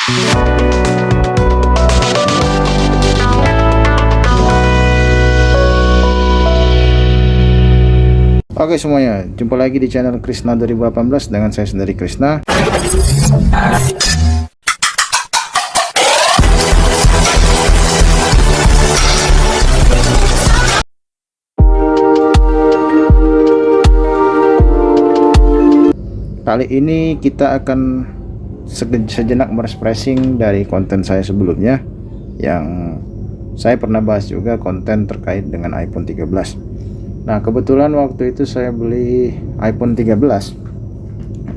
Oke semuanya, jumpa lagi di channel Krisna 2018 dengan saya sendiri Krisna. Kali ini kita akan sejenak merefreshing dari konten saya sebelumnya, yang saya pernah bahas juga konten terkait dengan iPhone 13. Nah, kebetulan waktu itu saya beli iPhone 13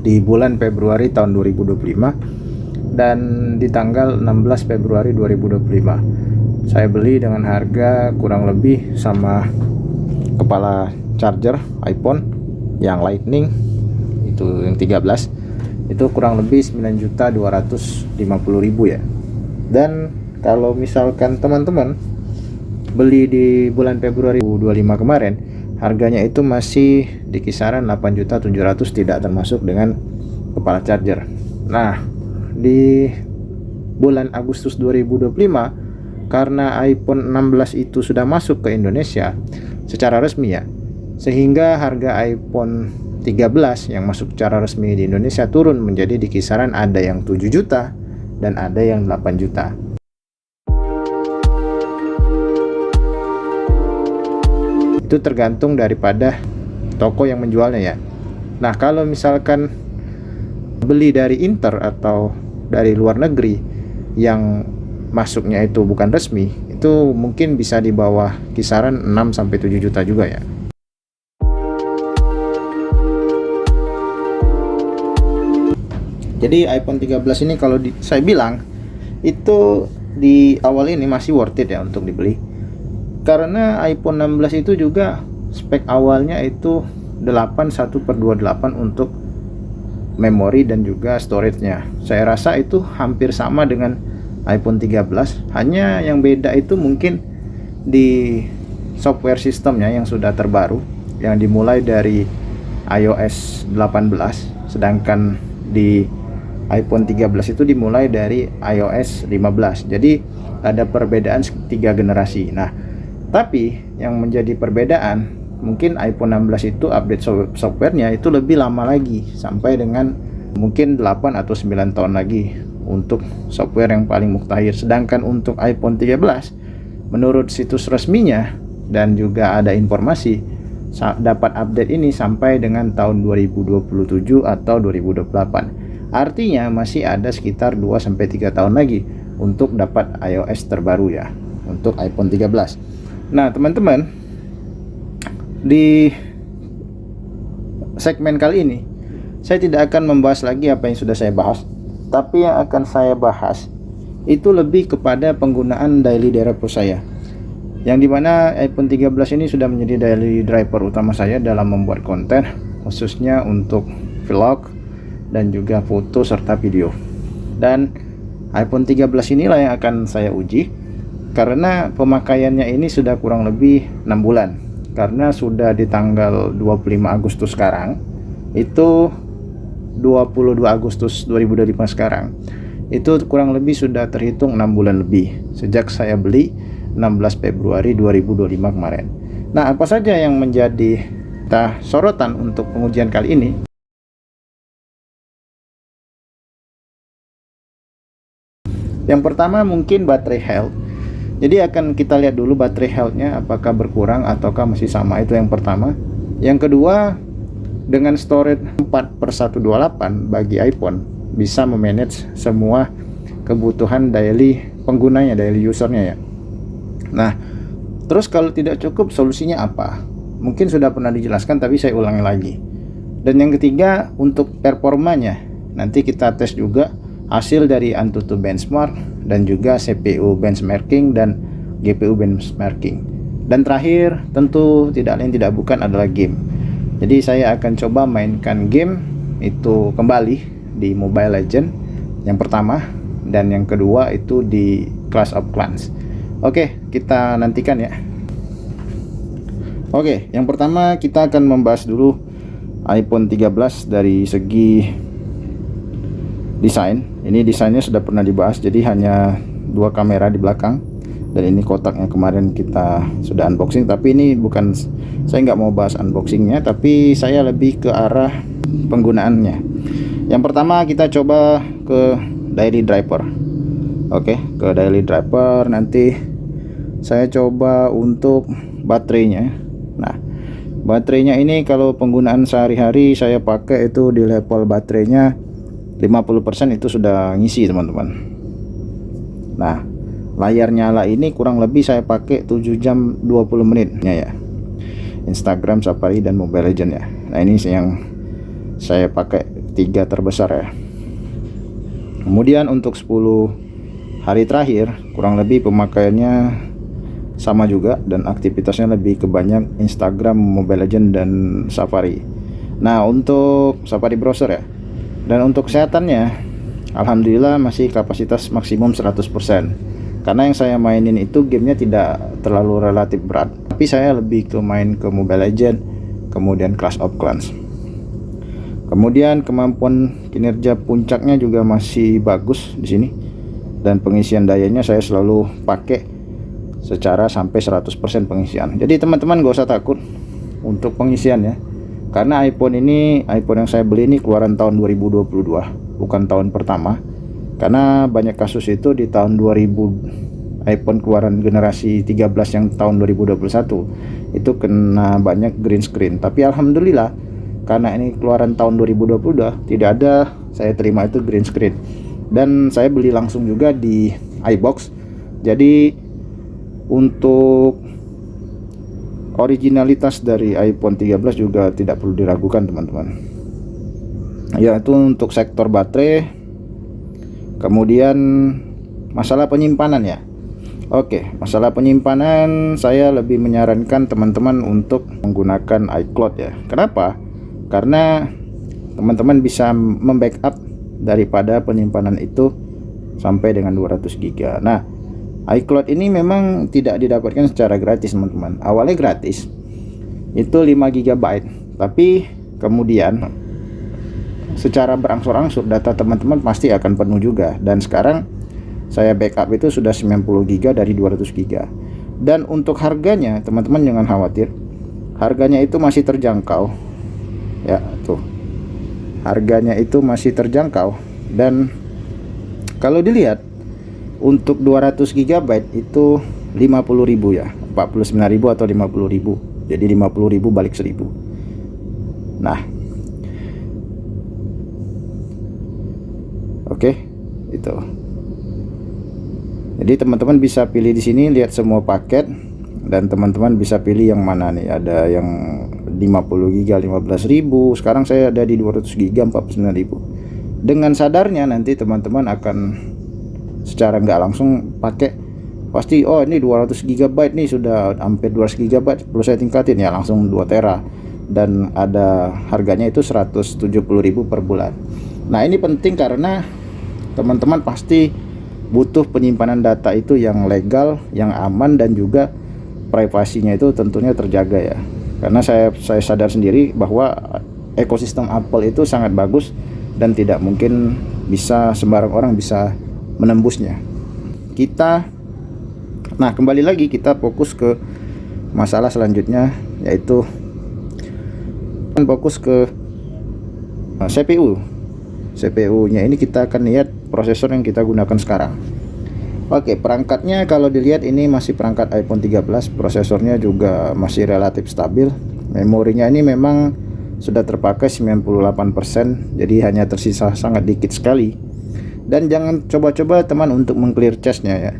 di bulan Februari tahun 2025 dan di tanggal 16 Februari 2025. Saya beli dengan harga kurang lebih sama kepala charger iPhone yang Lightning itu yang 13 itu kurang lebih 9.250.000 ya. Dan kalau misalkan teman-teman beli di bulan Februari 2025 kemarin, harganya itu masih di kisaran 8.700.000, tidak termasuk dengan kepala charger. Nah, di bulan Agustus 2025 karena iPhone 16 itu sudah masuk ke Indonesia secara resmi ya, sehingga harga iPhone 13 yang masuk secara resmi di Indonesia turun menjadi di kisaran ada yang 7 juta dan ada yang 8 juta. Itu tergantung daripada toko yang menjualnya ya. Nah, kalau misalkan beli dari Inter atau dari luar negeri yang masuknya itu bukan resmi, itu mungkin bisa di bawah kisaran 6-7 juta juga ya. Jadi iPhone 13 ini kalau saya bilang itu di awal ini masih worth it ya untuk dibeli. Karena iPhone 16 itu juga spek awalnya itu 81/28 untuk memori dan juga storage-nya. Saya rasa itu hampir sama dengan iPhone 13, hanya yang beda itu mungkin di software sistemnya yang sudah terbaru, yang dimulai dari iOS 18, sedangkan di iPhone 13 itu dimulai dari iOS 15. Jadi ada perbedaan 3 generasi. Nah, tapi yang menjadi perbedaan mungkin iPhone 16 itu update softwarenya itu lebih lama lagi, sampai dengan mungkin 8 atau 9 tahun lagi untuk software yang paling mutakhir. Sedangkan untuk iPhone 13 menurut situs resminya dan juga ada informasi dapat update ini sampai dengan tahun 2027 atau 2028. Artinya masih ada sekitar 2-3 tahun lagi untuk dapat iOS terbaru ya untuk iPhone 13. Nah, teman-teman, di segmen kali ini saya tidak akan membahas lagi apa yang sudah saya bahas, tapi yang akan saya bahas itu lebih kepada penggunaan daily driver saya, yang dimana iPhone 13 ini sudah menjadi daily driver utama saya dalam membuat konten, khususnya untuk vlog dan juga foto serta video. Dan iPhone 13 inilah yang akan saya uji, karena pemakaiannya ini sudah kurang lebih 6 bulan. Karena sudah di tanggal 25 Agustus sekarang, itu 22 Agustus 2025 sekarang, itu kurang lebih sudah terhitung 6 bulan lebih sejak saya beli 16 Februari 2025 kemarin. Nah, apa saja yang menjadi sorotan untuk pengujian kali ini? Yang pertama mungkin baterai health. Jadi akan kita lihat dulu baterai health-nya apakah berkurang ataukah masih sama, itu yang pertama. Yang kedua, dengan storage 4/128 bagi iPhone bisa memanage semua kebutuhan daily penggunanya, daily usernya ya. Nah, terus kalau tidak cukup solusinya apa? Mungkin sudah pernah dijelaskan tapi saya ulangi lagi. Dan yang ketiga, untuk performanya nanti kita tes juga hasil dari AnTuTu benchmark dan juga CPU benchmarking dan GPU benchmarking. Dan terakhir tentu tidak lain tidak bukan adalah game. Jadi saya akan coba mainkan game itu kembali di Mobile Legends yang pertama, dan yang kedua itu di Clash of Clans. Oke, kita nantikan ya. Oke, yang pertama kita akan membahas dulu iPhone 13 dari segi desain. Ini desainnya sudah pernah dibahas, jadi hanya dua kamera di belakang, dan ini kotak yang kemarin kita sudah unboxing. Tapi ini bukan, saya nggak mau bahas unboxingnya, tapi saya lebih ke arah penggunaannya. Yang pertama kita coba ke daily driver. Oke, ke daily driver. Nanti saya coba untuk baterainya. Nah, baterainya ini kalau penggunaan sehari-hari saya pakai itu di level baterainya 50% itu sudah ngisi, teman-teman. Nah, layar nyala ini kurang lebih saya pakai 7 jam 20 menitnya ya. Instagram, Safari, dan Mobile Legends ya. Nah, ini yang saya pakai 3 terbesar ya. Kemudian untuk 10 hari terakhir kurang lebih pemakaiannya sama juga, dan aktivitasnya lebih ke banyak Instagram, Mobile Legends, dan Safari. Nah, untuk Safari browser ya. Dan untuk kesehatannya alhamdulillah masih kapasitas maksimum 100%. Karena yang saya mainin itu gamenya tidak terlalu relatif berat, tapi saya lebih ke main ke Mobile Legends, kemudian Clash of Clans. Kemudian kemampuan kinerja puncaknya juga masih bagus di sini, dan pengisian dayanya saya selalu pakai secara sampai 100% pengisian. Jadi teman-teman gak usah takut untuk pengisiannya, karena iPhone yang saya beli ini keluaran tahun 2022, bukan tahun pertama. Karena banyak kasus itu di tahun 2000 iPhone keluaran generasi 13 yang tahun 2021 itu kena banyak green screen. Tapi alhamdulillah karena ini keluaran tahun 2022 tidak ada saya terima itu green screen, dan saya beli langsung juga di iBox. Jadi untuk originalitas dari iPhone 13 juga tidak perlu diragukan, teman-teman. Yaitu untuk sektor baterai. Kemudian masalah penyimpanan ya. Oke, masalah penyimpanan saya lebih menyarankan teman-teman untuk menggunakan iCloud ya. Kenapa? Karena teman-teman bisa membackup daripada penyimpanan itu sampai dengan 200 GB. Nah, iCloud ini memang tidak didapatkan secara gratis, teman-teman. Awalnya gratis itu 5 GB, tapi kemudian secara berangsur-angsur data teman-teman pasti akan penuh juga. Dan sekarang saya backup itu sudah 90 GB dari 200 GB. Dan untuk harganya teman-teman jangan khawatir, harganya itu masih terjangkau ya. Tuh, harganya itu masih terjangkau. Dan kalau dilihat untuk 200 GB itu 50.000 ya, 49.000 atau 50.000. Jadi 50.000 balik 1.000. Nah, oke, itu. Jadi teman-teman bisa pilih di sini, lihat semua paket, dan teman-teman bisa pilih yang mana nih. Ada yang 50 GB 15.000. Sekarang saya ada di 200 GB 49.000. Dengan sadarnya nanti teman-teman akan secara nggak langsung pakai, pasti oh ini 200 GB nih sudah hampir 200 GB, perlu saya tingkatin ya langsung 2 tera, dan ada harganya itu 170.000 per bulan. Nah, ini penting karena teman-teman pasti butuh penyimpanan data itu yang legal, yang aman, dan juga privasinya itu tentunya terjaga ya. Karena saya sadar sendiri bahwa ekosistem Apple itu sangat bagus dan tidak mungkin bisa sembarang orang bisa menembusnya. Nah, kembali lagi kita fokus ke masalah selanjutnya, yaitu fokus ke CPU-nya. Ini kita akan lihat prosesor yang kita gunakan sekarang. Oke, perangkatnya kalau dilihat ini masih perangkat iPhone 13, prosesornya juga masih relatif stabil. Memorinya ini memang sudah terpakai 98%, jadi hanya tersisa sangat dikit sekali. Dan jangan coba-coba teman untuk mengclear cache-nya ya.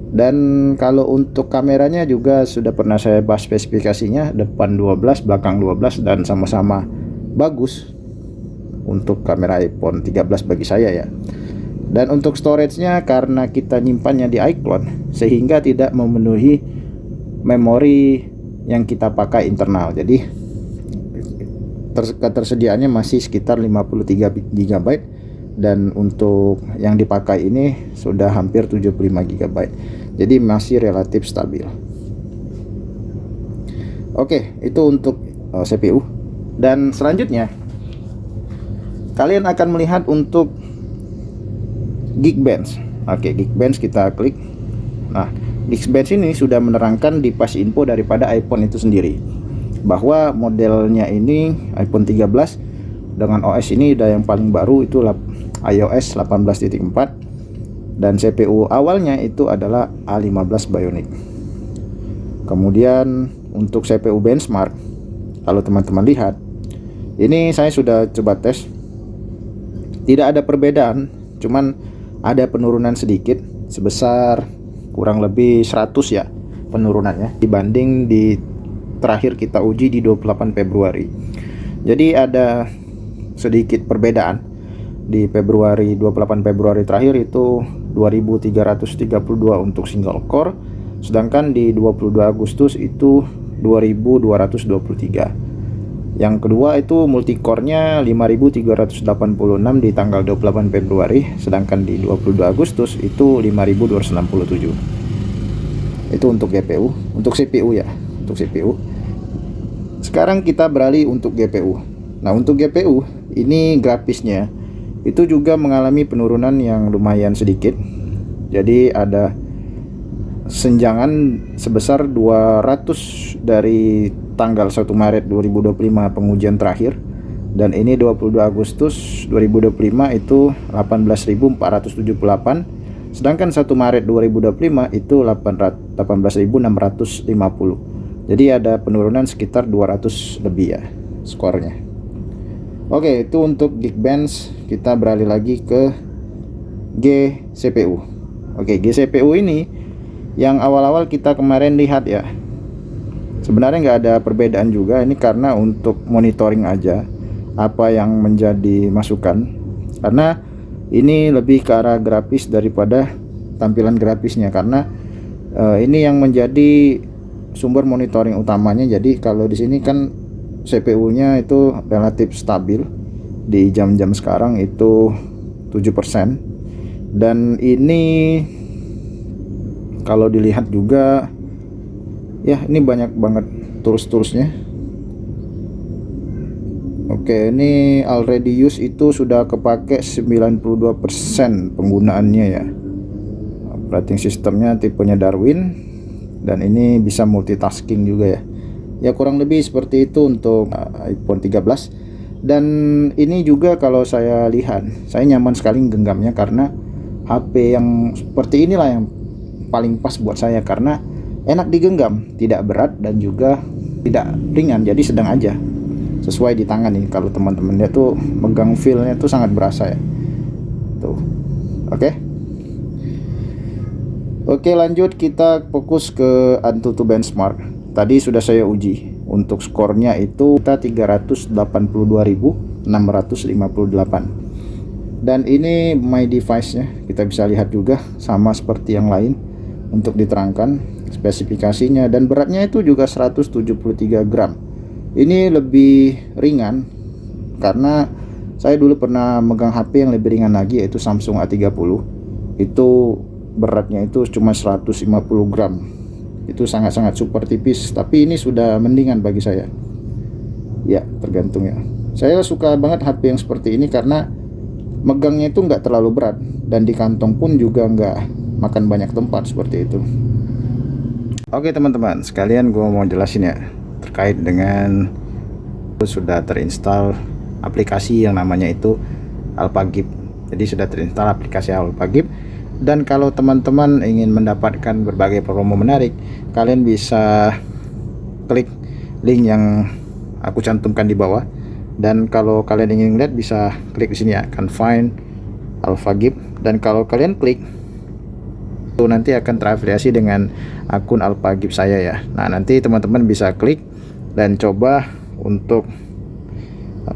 Dan kalau untuk kameranya juga sudah pernah saya bahas spesifikasinya, depan 12, belakang 12, dan sama-sama bagus untuk kamera iPhone 13 bagi saya ya. Dan untuk storage-nya karena kita nyimpannya di iCloud sehingga tidak memenuhi memori yang kita pakai internal. Jadi ketersediaannya masih sekitar 53 GB, dan untuk yang dipakai ini sudah hampir 75 GB. Jadi masih relatif stabil. Oke, itu untuk CPU. Dan selanjutnya kalian akan melihat untuk Geekbench. Oke, Geekbench kita klik. Nah, Geekbench ini sudah menerangkan di page info daripada iPhone itu sendiri, bahwa modelnya ini iPhone 13 dengan OS ini udah yang paling baru itu iOS 18.4, dan CPU awalnya itu adalah A15 Bionic. Kemudian untuk CPU benchmark, kalau teman-teman lihat, ini saya sudah coba tes, tidak ada perbedaan, cuman ada penurunan sedikit sebesar kurang lebih 100 ya penurunannya dibanding di terakhir kita uji di 28 Februari. Jadi ada sedikit perbedaan. Di 28 Februari terakhir itu 2332 untuk single core, sedangkan di 22 Agustus itu 2223. Yang kedua itu multicore-nya 5386 di tanggal 28 Februari, sedangkan di 22 Agustus itu 5267. Itu untuk GPU, untuk CPU ya, untuk CPU. Sekarang kita beralih untuk GPU. Nah, untuk GPU ini grafisnya itu juga mengalami penurunan yang lumayan sedikit. Jadi ada senjangan sebesar 200 dari tanggal 1 Maret 2025 pengujian terakhir, dan ini 22 Agustus 2025 itu 18.478, sedangkan 1 Maret 2025 itu 18.650. Jadi ada penurunan sekitar 200 lebih ya skornya. Oke, itu untuk Geekbench. Kita beralih lagi ke GCPU. Oke, GCPU ini yang awal-awal kita kemarin lihat ya, sebenarnya nggak ada perbedaan juga. Ini karena untuk monitoring aja apa yang menjadi masukan, karena ini lebih ke arah grafis daripada tampilan grafisnya, karena ini yang menjadi sumber monitoring utamanya. Jadi kalau di sini kan CPU-nya itu relatif stabil di jam-jam sekarang itu 7%, dan ini kalau dilihat juga ya, ini banyak banget tools-toolsnya. Oke, ini already use itu sudah kepake 92% penggunaannya ya. Operating sistemnya tipenya Darwin, dan ini bisa multitasking juga ya. Ya kurang lebih seperti itu untuk iPhone 13. Dan ini juga kalau saya lihat, saya nyaman sekali genggamnya, karena HP yang seperti inilah yang paling pas buat saya, karena enak digenggam, tidak berat dan juga tidak ringan, jadi sedang aja, sesuai di tangan nih. Kalau teman-teman lihat tuh megang feel-nya tuh sangat berasa ya. Tuh. Oke, lanjut kita fokus ke AnTuTu benchmark. Tadi sudah saya uji. Untuk skornya itu kita 382.658. Dan ini my device-nya, kita bisa lihat juga sama seperti yang lain untuk diterangkan spesifikasinya, dan beratnya itu juga 173 gram. Ini lebih ringan karena saya dulu pernah megang HP yang lebih ringan lagi, yaitu Samsung A30. Itu beratnya itu cuma 150 gram. Itu sangat-sangat super tipis, tapi ini sudah mendingan bagi saya. Ya, tergantung ya. Saya suka banget HP yang seperti ini karena megangnya itu nggak terlalu berat, dan di kantong pun juga nggak makan banyak tempat seperti itu. Oke teman-teman sekalian, gue mau jelasin ya terkait dengan sudah terinstall aplikasi yang namanya itu Alphagip. Jadi sudah terinstall aplikasi Alphagip, dan kalau teman-teman ingin mendapatkan berbagai promo menarik, kalian bisa klik link yang aku cantumkan di bawah. Dan kalau kalian ingin lihat bisa klik di sini ya, can find Alphagip, dan kalau kalian klik itu nanti akan terafiliasi dengan akun Alphagip saya ya. Nah, nanti teman-teman bisa klik dan coba untuk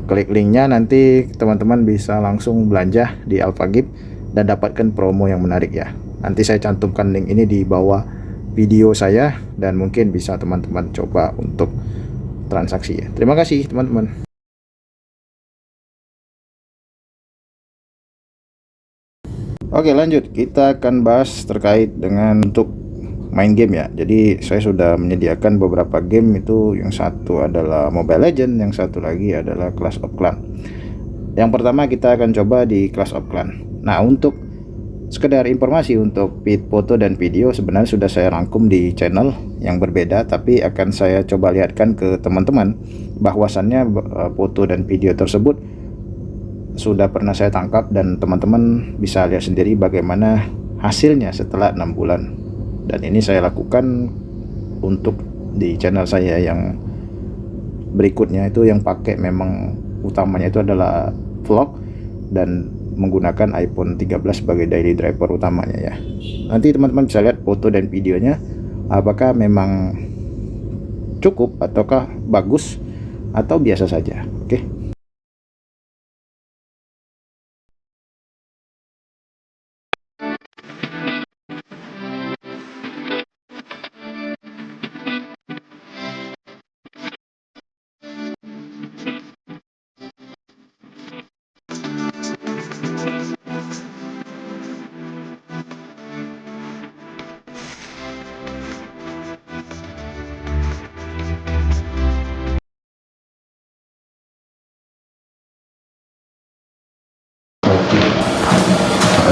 klik linknya, nanti teman-teman bisa langsung belanja di Alphagip dan dapatkan promo yang menarik ya. Nanti saya cantumkan link ini di bawah video saya, dan mungkin bisa teman-teman coba untuk transaksi ya. Terima kasih teman-teman. Oke, lanjut, kita akan bahas terkait dengan untuk main game ya. Jadi saya sudah menyediakan beberapa game, itu yang satu adalah Mobile Legends, yang satu lagi adalah Clash of Clans. Yang pertama kita akan coba di Clash of Clans. Nah, untuk Sekedar informasi, untuk feed foto dan video sebenarnya sudah saya rangkum di channel yang berbeda, tapi akan saya coba lihatkan ke teman-teman bahwasannya foto dan video tersebut sudah pernah saya tangkap, dan teman-teman bisa lihat sendiri bagaimana hasilnya setelah 6 bulan. Dan ini saya lakukan untuk di channel saya yang berikutnya, itu yang pakai memang utamanya itu adalah vlog dan menggunakan iPhone 13 sebagai daily driver utamanya ya. Nanti teman-teman bisa lihat foto dan videonya apakah memang cukup ataukah bagus atau biasa saja. Oke.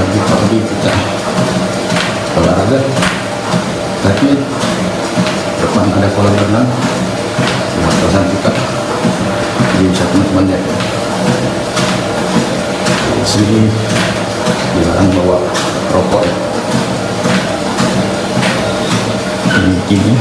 Pagi kita olahraga, tapi depan ada kolam renang, kosan kita, jadi bisa teman-teman lihat. Di sini dilarang bawa rokok ya. Ini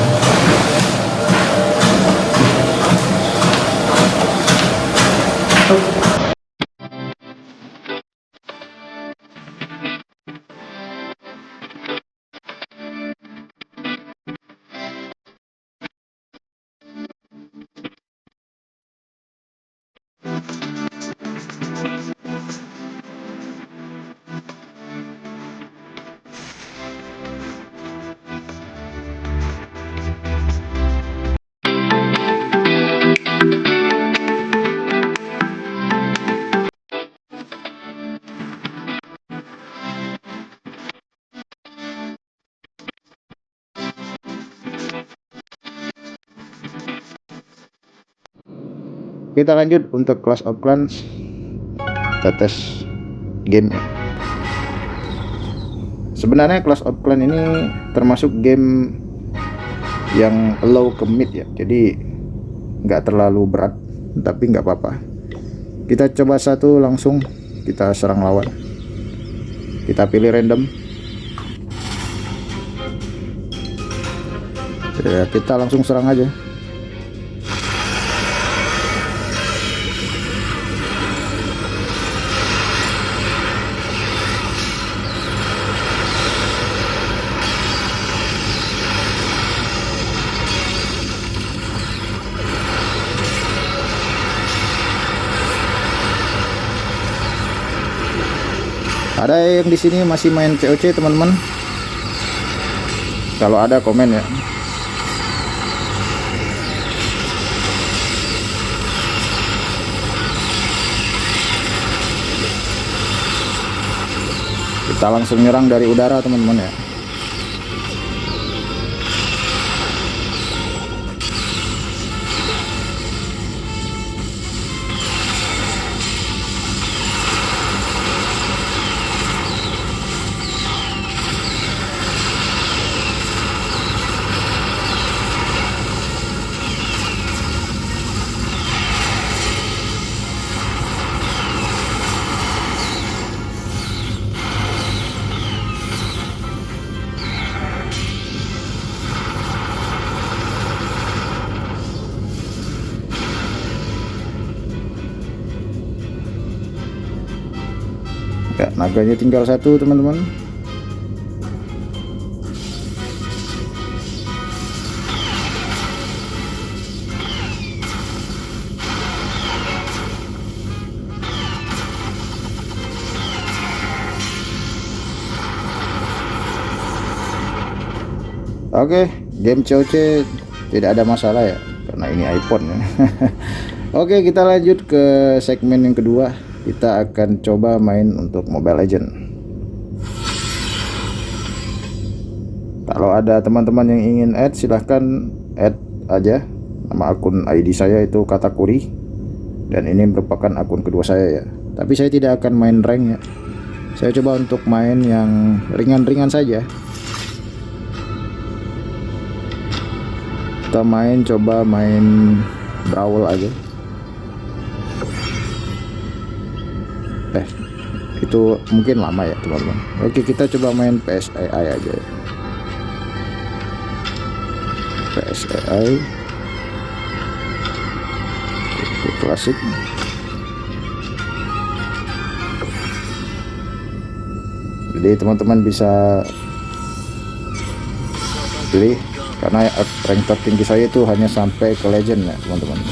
Kita lanjut untuk Clash of Clans, kita tes game. Sebenarnya Clash of Clans ini termasuk game yang low ke mid ya, jadi nggak terlalu berat, tapi nggak apa-apa. Kita coba satu langsung kita serang lawan. Kita pilih random ya, kita langsung serang aja. Ada yang di sini masih main COC teman-teman? Kalau ada komen ya. Kita langsung nyerang dari udara teman-teman ya. Ya, naganya tinggal satu teman-teman. Oke, game COC tidak ada masalah ya, karena ini iPhone ya. Oke, kita lanjut ke segmen yang kedua. Kita akan coba main untuk Mobile Legend. Kalau ada teman-teman yang ingin add, silahkan add aja. Nama akun ID saya itu Katakuri, dan ini merupakan akun kedua saya ya. Tapi saya tidak akan main rank ya. Saya coba untuk main yang ringan-ringan saja. Kita coba main Brawl aja. Itu mungkin lama ya teman-teman. Oke, kita coba main PSAI aja ya. PSAI itu klasik. Jadi teman-teman bisa pilih, karena rank tertinggi saya itu hanya sampai ke legend ya teman-teman.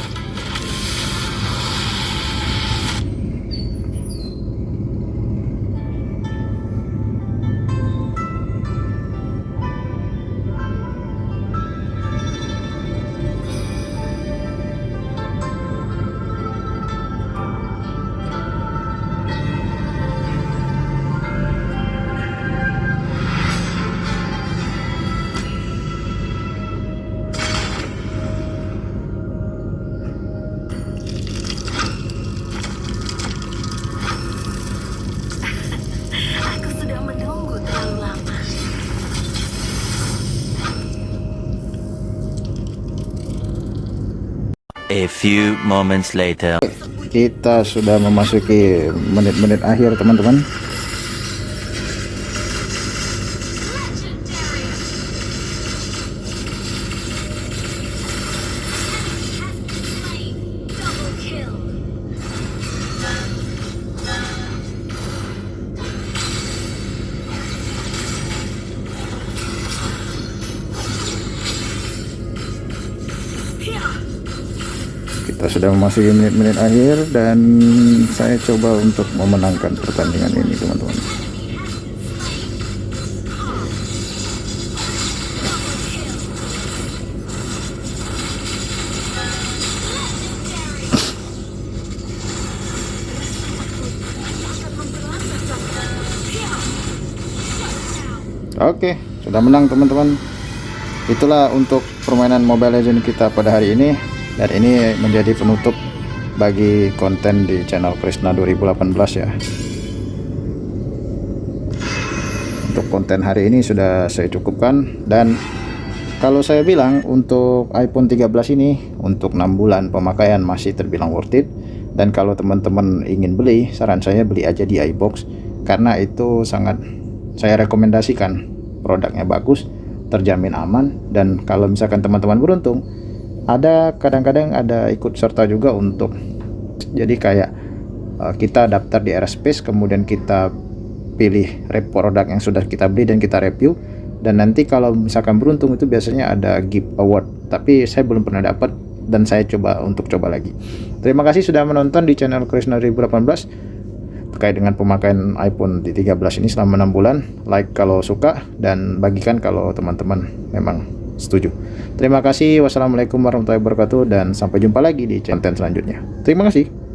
Aku sudah menunggu terlalu lama. A few moments later. Kita sudah memasuki menit-menit akhir teman-teman. Kita sudah memasuki menit-menit akhir dan saya coba untuk memenangkan pertandingan ini teman-teman. Oke, sudah menang teman-teman. Itulah untuk permainan Mobile Legends kita pada hari ini, dan ini menjadi penutup bagi konten di channel Krisna 2018 ya. Untuk konten hari ini sudah saya cukupkan, dan kalau saya bilang untuk iPhone 13 ini untuk 6 bulan pemakaian masih terbilang worth it. Dan kalau teman-teman ingin beli, saran saya beli aja di iBox, karena itu sangat saya rekomendasikan. Produknya bagus, terjamin aman, dan kalau misalkan teman-teman beruntung, kadang-kadang ada ikut serta juga untuk, jadi kayak kita daftar di Aerospace, kemudian kita pilih produk yang sudah kita beli dan kita review, dan nanti kalau misalkan beruntung itu biasanya ada gift award, tapi saya belum pernah dapat dan saya coba lagi. Terima kasih sudah menonton di channel Krisna 2018 terkait dengan pemakaian iPhone 13 ini selama 6 bulan. Like kalau suka, dan bagikan kalau teman-teman memang setuju. Terima kasih. Wassalamualaikum warahmatullahi wabarakatuh, dan sampai jumpa lagi di konten selanjutnya. Terima kasih.